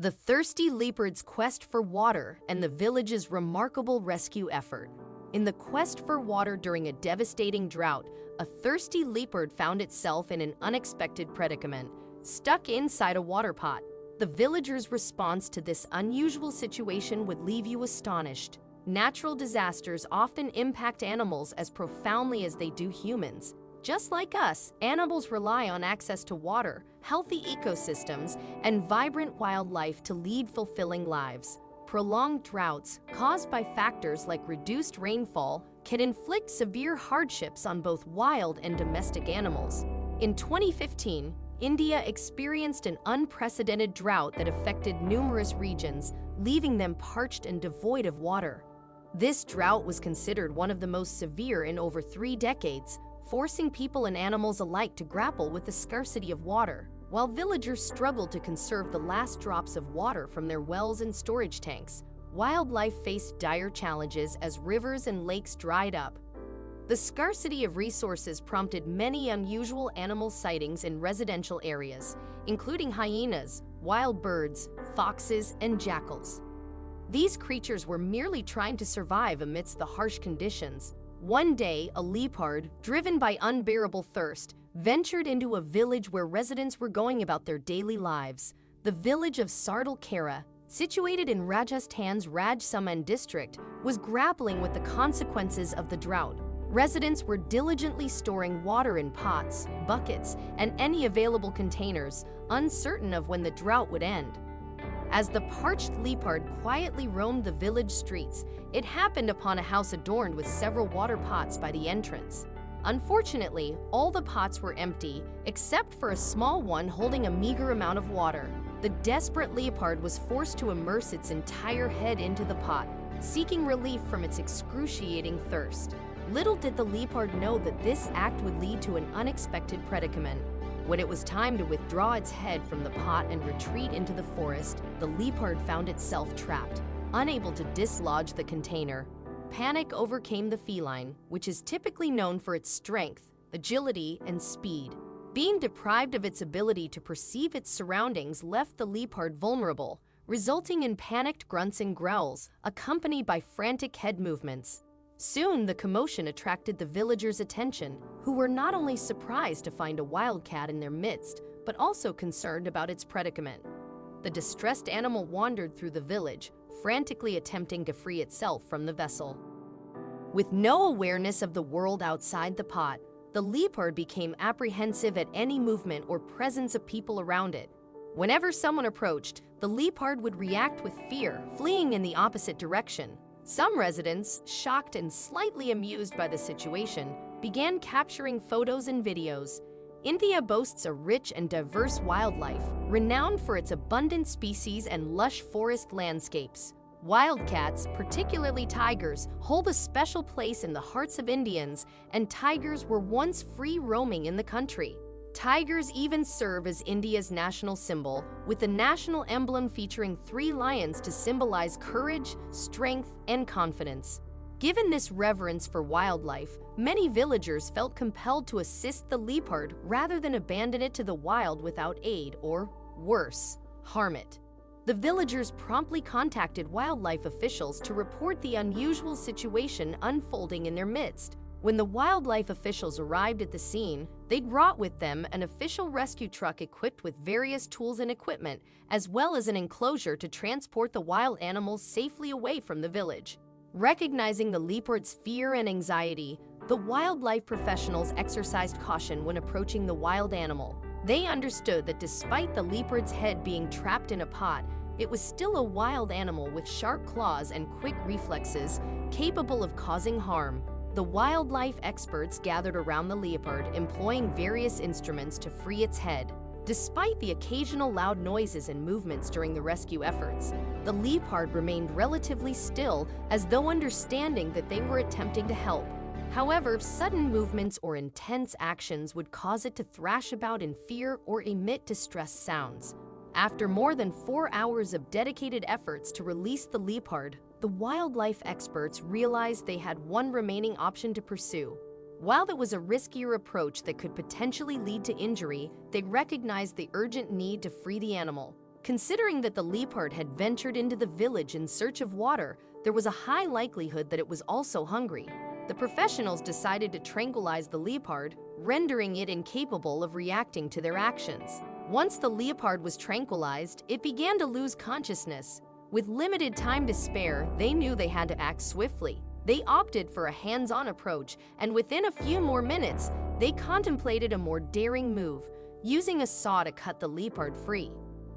The thirsty leopard's quest for water and the village's remarkable rescue effort. In the quest for water during a devastating drought, a thirsty leopard found itself in an unexpected predicament, stuck inside a water pot. The villagers' response to this unusual situation would leave you astonished. Natural disasters often impact animals as profoundly as they do humans. Just like us, animals rely on access to water, healthy ecosystems, and vibrant wildlife to lead fulfilling lives. Prolonged droughts, caused by factors like reduced rainfall, can inflict severe hardships on both wild and domestic animals. In 2015, India experienced an unprecedented drought that affected numerous regions, leaving them parched and devoid of water. This drought was considered one of the most severe in over 3 decades, forcing people and animals alike to grapple with the scarcity of water. While villagers struggled to conserve the last drops of water from their wells and storage tanks, wildlife faced dire challenges as rivers and lakes dried up. The scarcity of resources prompted many unusual animal sightings in residential areas, including hyenas, wild birds, foxes, and jackals. These creatures were merely trying to survive amidst the harsh conditions. One day, a leopard, driven by unbearable thirst, ventured into a village where residents were going about their daily lives. The village of Sardal, situated in Rajasthan's Rajsamand district, was grappling with the consequences of the drought. Residents were diligently storing water in pots, buckets, and any available containers, uncertain of when the drought would end. As the parched leopard quietly roamed the village streets, it happened upon a house adorned with several water pots by the entrance. Unfortunately, all the pots were empty, except for a small one holding a meager amount of water. The desperate leopard was forced to immerse its entire head into the pot, seeking relief from its excruciating thirst. Little did the leopard know that this act would lead to an unexpected predicament. When it was time to withdraw its head from the pot and retreat into the forest, the leopard found itself trapped, unable to dislodge the container. Panic overcame the feline, which is typically known for its strength, agility, and speed. Being deprived of its ability to perceive its surroundings left the leopard vulnerable, resulting in panicked grunts and growls, accompanied by frantic head movements. Soon, the commotion attracted the villagers' attention, who were not only surprised to find a wildcat in their midst, but also concerned about its predicament. The distressed animal wandered through the village, frantically attempting to free itself from the vessel. With no awareness of the world outside the pot, the leopard became apprehensive at any movement or presence of people around it. Whenever someone approached, the leopard would react with fear, fleeing in the opposite direction. Some residents, shocked and slightly amused by the situation, began capturing photos and videos. India boasts a rich and diverse wildlife, renowned for its abundant species and lush forest landscapes. Wildcats, particularly tigers, hold a special place in the hearts of Indians, and tigers were once free roaming in the country. Tigers even serve as India's national symbol, with the national emblem featuring 3 lions to symbolize courage, strength, and confidence. Given this reverence for wildlife, many villagers felt compelled to assist the leopard rather than abandon it to the wild without aid or, worse, harm it. The villagers promptly contacted wildlife officials to report the unusual situation unfolding in their midst. When the wildlife officials arrived at the scene, they brought with them an official rescue truck equipped with various tools and equipment, as well as an enclosure to transport the wild animals safely away from the village. Recognizing the leopard's fear and anxiety, the wildlife professionals exercised caution when approaching the wild animal. They understood that despite the leopard's head being trapped in a pot, it was still a wild animal with sharp claws and quick reflexes, capable of causing harm. The wildlife experts gathered around the leopard, employing various instruments to free its head. Despite the occasional loud noises and movements during the rescue efforts, the leopard remained relatively still, as though understanding that they were attempting to help. However, sudden movements or intense actions would cause it to thrash about in fear or emit distressed sounds. After more than 4 hours of dedicated efforts to release the leopard, the wildlife experts realized they had one remaining option to pursue. While it was a riskier approach that could potentially lead to injury, they recognized the urgent need to free the animal. Considering that the leopard had ventured into the village in search of water, there was a high likelihood that it was also hungry. The professionals decided to tranquilize the leopard, rendering it incapable of reacting to their actions. Once the leopard was tranquilized, it began to lose consciousness. With limited time to spare, they knew they had to act swiftly. They opted for a hands-on approach, and within a few more minutes, they contemplated a more daring move, using a saw to cut the leopard free.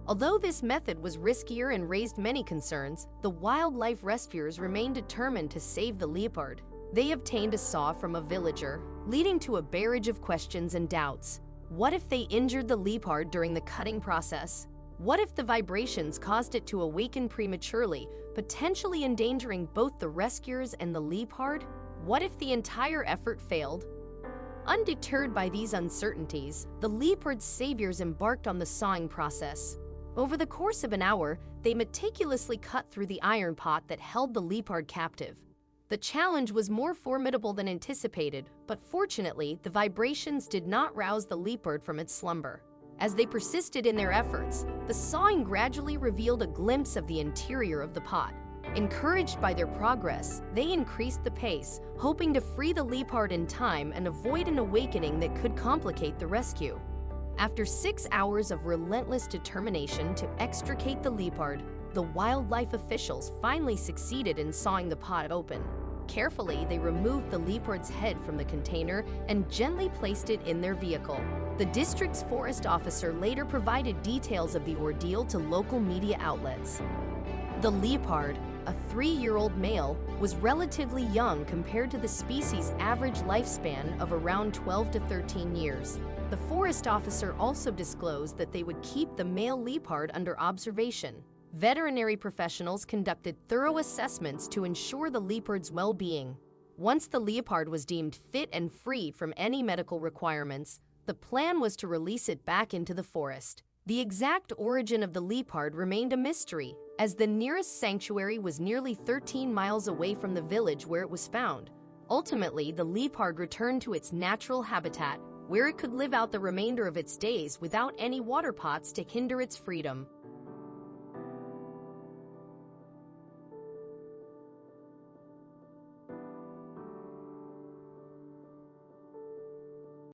Although this method was riskier and raised many concerns, the wildlife rescuers remained determined to save the leopard. They obtained a saw from a villager, leading to a barrage of questions and doubts. What if they injured the leopard during the cutting process? What if the vibrations caused it to awaken prematurely, potentially endangering both the rescuers and the leopard? What if the entire effort failed? Undeterred by these uncertainties, the leopard's saviors embarked on the sawing process. Over the course of an hour, they meticulously cut through the iron pot that held the leopard captive. The challenge was more formidable than anticipated, but fortunately, the vibrations did not rouse the leopard from its slumber. As they persisted in their efforts, the sawing gradually revealed a glimpse of the interior of the pot. Encouraged by their progress, they increased the pace, hoping to free the leopard in time and avoid an awakening that could complicate the rescue. After 6 hours of relentless determination to extricate the leopard, the wildlife officials finally succeeded in sawing the pot open. Carefully, they removed the leopard's head from the container and gently placed it in their vehicle. The district's forest officer later provided details of the ordeal to local media outlets. The leopard, a 3-year-old male, was relatively young compared to the species' average lifespan of around 12 to 13 years. The forest officer also disclosed that they would keep the male leopard under observation. Veterinary professionals conducted thorough assessments to ensure the leopard's well-being. Once the leopard was deemed fit and free from any medical requirements, the plan was to release it back into the forest. The exact origin of the leopard remained a mystery, as the nearest sanctuary was nearly 13 miles away from the village where it was found. Ultimately, the leopard returned to its natural habitat, where it could live out the remainder of its days without any water pots to hinder its freedom.